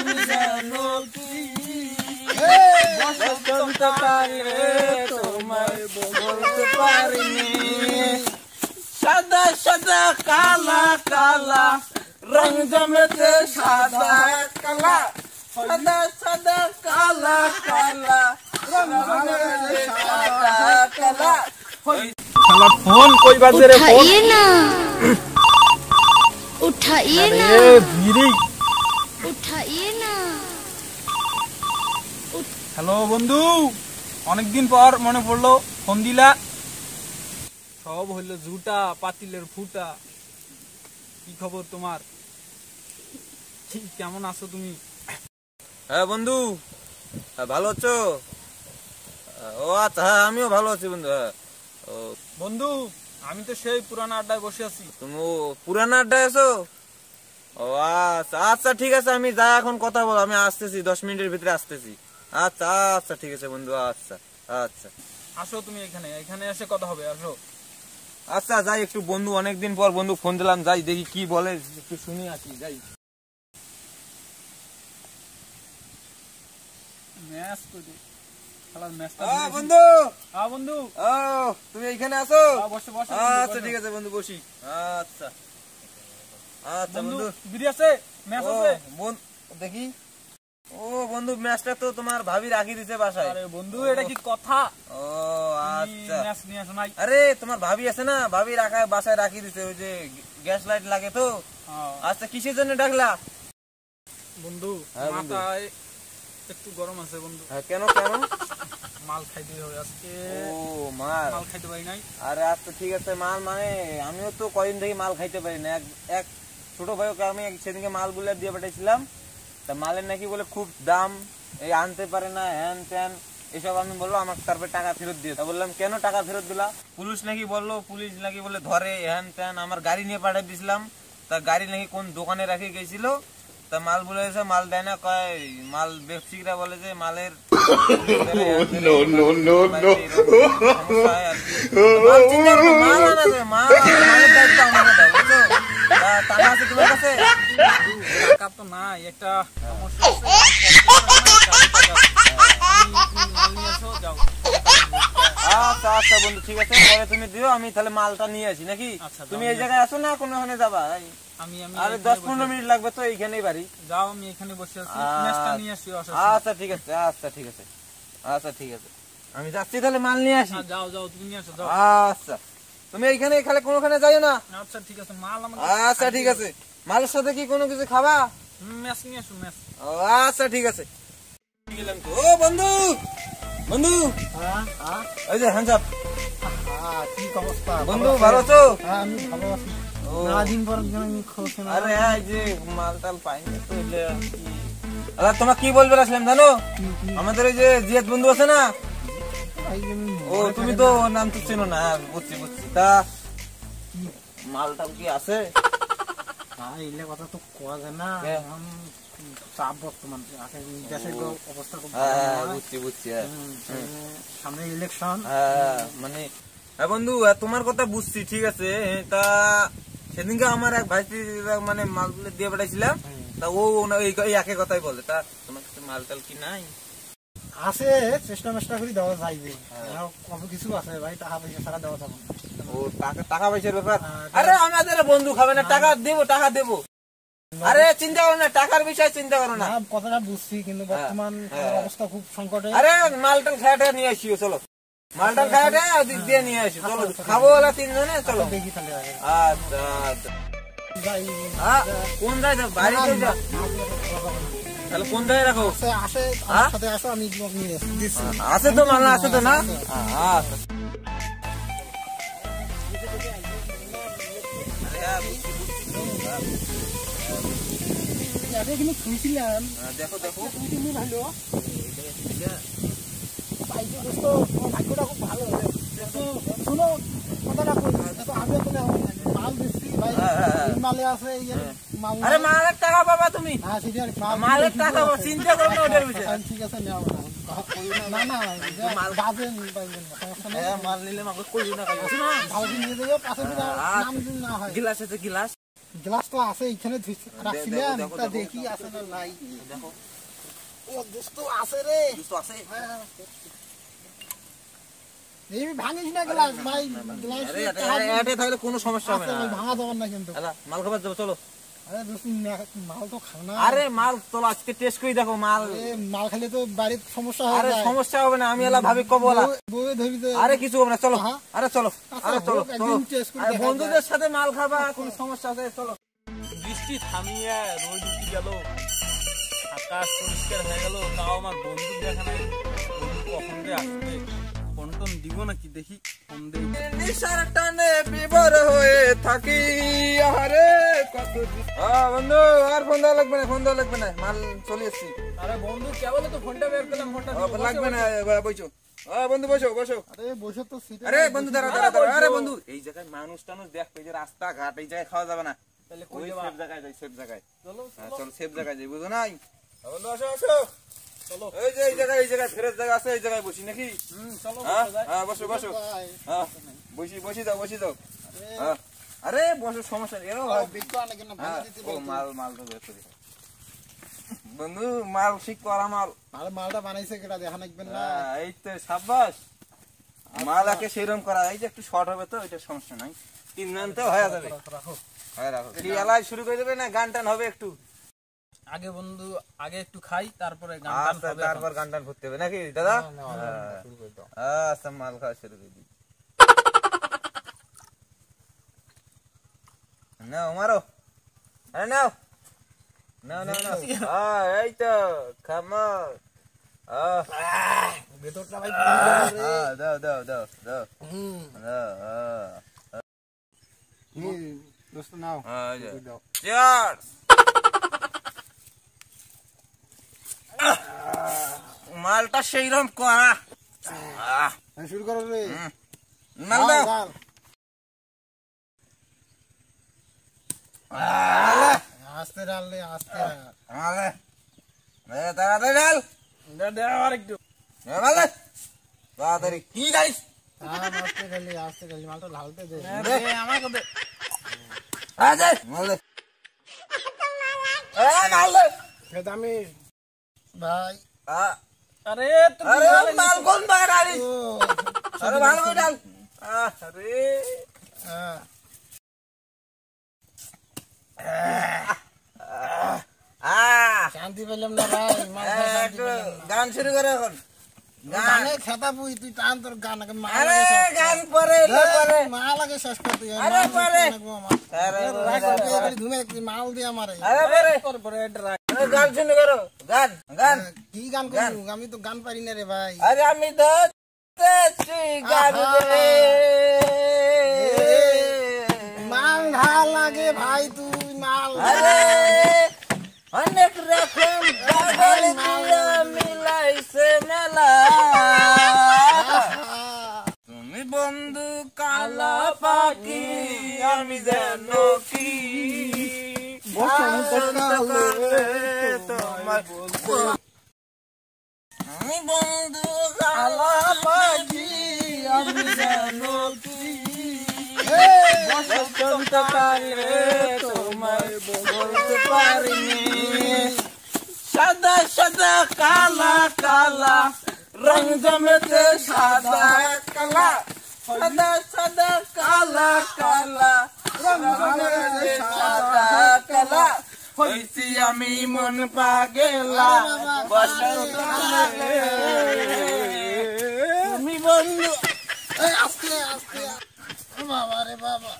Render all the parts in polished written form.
তুমি জানো কি বসন্তকালে তোমায় বলতে পারিনি সাদা সাদা কালা কালা রং জমেছে সাদা কালা সাদা সাদা কালা কালা রং জমেছে সাদা কালা साला फोन कोई बाजे रे फोन उठाइए ना अरे वीरी उठाइए ना हेलो बंधु अनेक दिन पर मने पड़लो फोन दिला सब हইলো झूठा पातिलेर फुटा की खबर तुम्हार ठीक केमन आছো তুমি হ্যাঁ বন্ধু ভালো আছো ও আচ্ছা আমিও ভালো আছি বন্ধু বন্ধু আমি তো সেই পুরানা আড্ডায় বসে আছি তুমি পুরানা আড্ডায় আছো ও আচ্ছা আচ্ছা ঠিক আছে আমি যাই এখন কথা বল আমি আসতেছি 10 মিনিটের ভিতরে আসতেছি আচ্ছা আচ্ছা ঠিক আছে বন্ধু আচ্ছা আচ্ছা আসো তুমি এখানে এখানে এসে কথা হবে আসো আচ্ছা যাই একটু বন্ধু অনেক দিন পর বন্ধু ফোন দিলাম যাই দেখি কি বলে একটু শুনি আসি যাই ম্যাচ কই বন্ধু হ্যাঁ বন্ধু ও তুমি এখানে আছো বসে বসে আচ্ছা ঠিক আছে বন্ধু বসি আচ্ছা আচ্ছা বন্ধু বিড়ি আছে ম্যাচ আছে দেখি ও বন্ধু ম্যাচটা তো তোমার ভাবি রাখি দিয়েছে বাসায় আরে বন্ধু এটা কি কথা ও আচ্ছা ম্যাচ নিয়ে আসো নাই আরে তোমার ভাবি আছে না ভাবি রাখায় বাসায় রাখি দিয়েছে ওই যে গ্যাস লাইট লাগে তো আচ্ছা কিসের জন্য ডাকলা বন্ধু মাথায় একটু গরম আছে বন্ধু কেন কেন মাল খাইতে হবে আজকে ও মাল খাইতে পারি নাই আরে আচ্ছা ঠিক আছে মাল মানে আমিও তো কয়দিন থেকে মাল খাইতে পারি না এক ছোট ভাইকে আমি সেদিনকে মালগুলো দিয়ে পাঠাইছিলাম তা মালের নাকি বলে খুব দাম এই আনতে পারে না হ্যান ত্যান এসব আমি বললো আমাকে তারপরে টাকা ফেরত দিয়ে তা বললাম কেন টাকা ফেরত দিলা পুলিশ নাকি বললো পুলিশ নাকি বলে ধরে হ্যান ত্যান আমার গাড়ি নিয়ে পাঠিয়ে দিয়েছিলাম তা গাড়ি নাকি কোন দোকানে রেখে গেছিল তা মাল বলে মাল দেয় না কয় মাল ব্যবসায়ীরা বলে যে মালের টাকা আছে তোমার কাছে টাকা তো নাই একটা সমস্যা আচ্ছা আচ্ছা বন্ধু ঠিক আছে পরে তুমি দিও আমি তাহলে মালটা নিয়ে আসি নাকি তুমি এই জায়গায় আসো না কোনখানে যাবা আমি আরে 10-15 মিনিট লাগবে তো এইখানেই বাড়ি যাও আমি এখানে বসে আছি ম্যাচটা নিয়ে আসি আচ্ছা ঠিক আছে আচ্ছা ঠিক আছে আচ্ছা ঠিক আছে আমি যাচ্ছি তাহলে মাল নিয়ে আসি যাও যাও তুমি নিয়ে আসো যাও আচ্ছা তুমি এইখানে খালি কোনখানে যাইও না আচ্ছা ঠিক আছে মাল আমাকে আচ্ছা ঠিক আছে মালের সাথে কি কোনো কিছু খাবা ম্যাচ নিয়ে আসো ম্যাচ আচ্ছা ঠিক আছে গেলাম তো ও বন্ধু বন্ধু এই যে হ্যান্ডস আপ কি অবস্থা বন্ধু ভালো আছো আমি ভালো আছি না দিন পর খোঁজ না আরে এই যে মাল টাল পাইনি তো এলে আরে তোমাকে কি বলবে আসলাম জানো আমাদের ওই যে জিয়াদ বন্ধু আছে না ও তুমি তো ওর নাম তো চেনো না বুঝছি বুঝছি তা মালটা কি আছে এইলে কথা তো কোয়া যায় না চাপ বর্তমান দেশের অবস্থা খুব বুঝছি বুঝছি সামনে ইলেকশন মানে হ্যাঁ বন্ধু তোমার কথা বুঝছি ঠিক আছে তা সেদিনকে আমার এক ভাই মানে মালগুলো দিয়ে পাঠাইছিলাম তা ও এই একই কথাই বলে তা তোমার কাছে মাল টাল কি নাই আছে চেষ্টা মেষ্টা করে দেওয়া যাইবে কত কিছু আছে ভাই টাকা পয়সা ছাড়া দেওয়া যাবে ও টাকা পয়সার ব্যাপার আরে আমাদের বন্ধু খাবে না টাকা দেবো আরে চিন্তা করো না টাকার বিষয় চিন্তা করো না কথাটা বুঝছি কিন্তু বর্তমান অবস্থা খুব সংকটে আরে মালটাল খায়াটা নিয়ে আসিও চলো মালটাল খায়াটা দিয়ে নিয়ে আসি চলো খাবো ওলা তিনজনে চলো দেখি তাহলে আচ্ছা আচ্ছা কোন জায়গায় বাড়িতে যা তাহলে কোন জায়গায় রাখো আসে আমার সাথে আসো আমি নিয়ে দিচ্ছি আছে তো মাল আছে তো না আচ্ছা কিন্তু শুনছিলাম দেখো দেখো তুমি ভালো ভাগ্যটা খুব ভালো শোনো কথাটা আমি মাল দিচ্ছি ভাই মালে আছে আরে মালের টাকা পাবা তুমি মালের টাকা চিন্তা করো না ওটার বিষয়ে ঠিক আছে না না বাজে মাল নিলে আমাকে কইও না ভালো নিয়ে যাবো পাশে নাম না হয় গিলাস আছে গিলাস গ্লাস তো আছে এখানে রাখছিলাম, দেখো, তা দেখো। দেখি আছে না নাই। দেখো ও দোস্ত আছে রে। দোস্ত আছে। এই ভাঙিস না গ্লাস ভাই, গ্লাস আরে এটা তাহলে কোনো সমস্যা হবে না। ভাঙা দেওয়ার না কিন্তু। আলা মাল খাবার যাবো চলো। আরে দোস্ত মাল তো খানা। আরে মাল চলো আজকে টেস্ট করে দেখো মাল। মাল খেলে তো বাড়ির সমস্যা আরে হবে। সমস্যা হবে না, আমি এলা ভাবি কব বলা। বউয়ে ধরি তো। আরে কিছু হবে না, চলো। হ্যাঁ। আরে চলো, আরে চলো হোক, চলো। একদিন taste করে আরে দেখা বন্ধুদের সাথে মাল খাবা, কোনো সমস্যা আছে চলো। বৃষ্টি থামিয়ে রোদ উঠে গেল, আকাশ পরিষ্কার হয়ে গেল, তাও আমার বন্ধু দেখা নাই। বন্ধু কখন যে আসবে, ফোন টোন দিব নাকি দেখি, ফোন দেই। নিশার টানে বিভোর হয়ে থাকি। আরে কত বন্ধু, আর ফোন দেওয়া লাগবে না, ফোন দেওয়া লাগবে না, মাল চলে এসছি। আরে বন্ধু কেবল তো ফোনটা বের করলাম, ফোনটা লাগবে না, বসো। বন্ধু বসো বসো। আরে বসে তো সিটে। আরে বন্ধু দাঁড়া দাঁড়া দাঁড়া। আরে বন্ধু এই জায়গায় মানুষ টানুষ দেখ, এই যে রাস্তাঘাট, এই জায়গায় খাওয়া যাবে না। তাহলে ওই কই যাবা? সেফ জায়গায় যাই, সেফ জায়গায়। চলো হ্যাঁ চল, সেফ জায়গায় যাই, বুঝো নাই? বন্ধু আসো আসো। চলো। এই যে এই জায়গায় ফ্রেশ জায়গা আছে, এই জায়গায় বসি নাকি? চলো হ্যাঁ বসো যাই। হ্যাঁ বসো বসো। হ্যাঁ বসি দাও বসি দাও। হ্যাঁ আরে বসো, সমস্যা নেই। এরো বিক্রি আনে কেন হ্যাঁ, ভাঙা দিতে ও বলতো। মাল তো বের করি। বন্ধু মাল ঠিক করা মাল। আর মালটা বানাইছে কেটা দেখা নাকবেন না। হ্যাঁ, এই তো সাব্বাস। মাল আকে সেরকম করা, এই যে একটু শর্ট হবে তো, এটা সমস্যা নাই, 3 রানতে হয়ে যাবে। রাখো। হ্যাঁ রাখো। কি এলাই শুরু করে দেবে না গান টান হবে একটু? আগে বন্ধু আগে একটু খাই, তারপরে গান টান আচ্ছা হবে। তারপর গান টান করতে হবে নাকি দাদা? শুরু করে দাও। আচ্ছা মাল খাওয়া শুরু করে দিই। নাও মারো, আরে নাও নাও নাও নাও। এই তো খামো। ভেতরটা ভাই দাও দাও দাও দাও হুম দাও। এই দোস্ত নাও এই যে। শুরু দাও। Cheers! মালটা সেইরকম করা। শুরু করো রে। মাল দাও। গাল। আস্তে ডাললে আস্তে। মালে তাড়াতাড়ি ডাল। দাও আরেকটু। মাল দে তাড়াতাড়ি। কি গাইস? আস্তে খালি মালটা ঢালতে দে। দে আমাকে দে। আজে মাল দে। মাল দে। খেত আমি ভাই। আরে তুমি আরে মাল কোন বাগান আলি? ও আরে ভালো করে ডাল। আরে হ্যাঁ শান্তি পেলাম না ভাই, মাল খাই শান্তি একটু পেলাম না। গান শুরু করে এখন। গানে খেতা পুই তুই টান তোর গান আগে মাল আরে আগে শেষ কর। গান পরে পরে। মাল আগে শেষ কর তুই। আরে পরে। আরে ধুমে তুই মাল দিয়ে আমারে। আরে পরে। পরে এটা রাখ। আরে গান শুরু করো। গান গান। কি গান করবো? আমি তো গান পারি না রে ভাই। আরে আমি তো তেছি গান রে। মাল ঢাল লাগে ভাই তুই মাল। আরে অনেক রকম পাগল দিয়া মিলাইছে মেলা। তুমি বন্ধু কালা পাখি, আমি যেন কি তোমার। আমি বন্ধু কালা পাখি, আমি যেন কি বসন্তকালে তোমায় বলতে পারিনি। সাদা সাদা কালা কালা রং জমেছে, সাদা কালা সাদা সাদা কালা কালা রং জমেছে, সাদা কালা হইছি আমি মন পাগেলা বসন্তকালে। তুমি বন্ধু আস্তে আস্তে বাবা রে বাবা।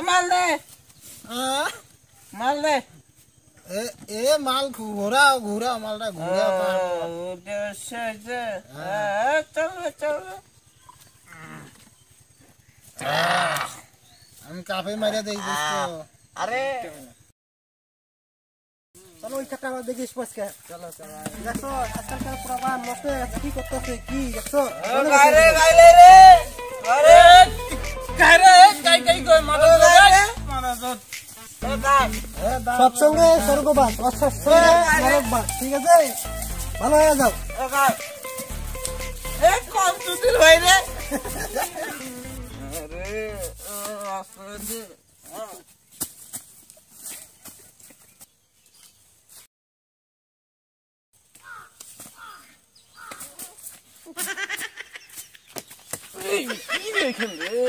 মাল দে মাল দে। এ মাল ঘোরা ঘোরা মালটা ঘুরা চলবে চলবে। আমি কাপে মারিয়া দেই দোস্ত। আরে চলো ওই চারটা আমার দেখিস পছকে। চলো চলো দেখছো আজকালকার প্রবাহ মস্ত কি করতেছে কি দেখছো? গাইরে গাইলে রে। আরে কারে কাই কাই কই মাথা ধরে মারা যত। সৎসঙ্গে স্বর্গবাস অসৎসঙ্গে নরকবাস। ঠিক আছে ভালো হয়ে যাও। এ কম সুদির ভাই রে আরে আসলে এই কি দেখেন রে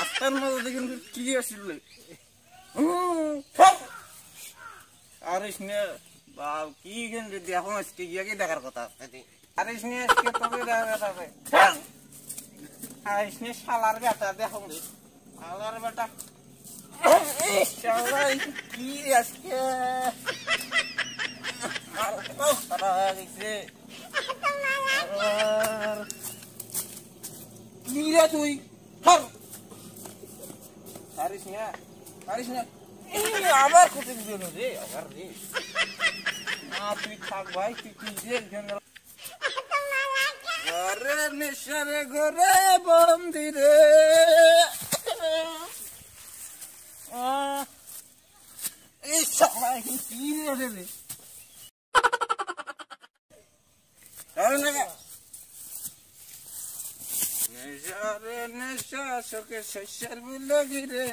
আস্তার মধ্যে দেখেন কি আসছিল আরে স্নে বাপ কি গেন রে দেখো আজকে গিয়ে কি দেখার কথা আরে স্নে আজকে তবে দেখার কথা আরে স্নে শালার বেটা দেখো রে শালার বেটা শালা কি আজকে সারা গেছে কি রে তুই পারিস না আবার কোথায় দিল রে আবার রে না তুই থাক ভাই তুই কি যে ঘরে নেশারে ঘরে বন্দি রে এই সময় কি রে রে নেশারে নেশা শোকে শেষের বুলে গিরে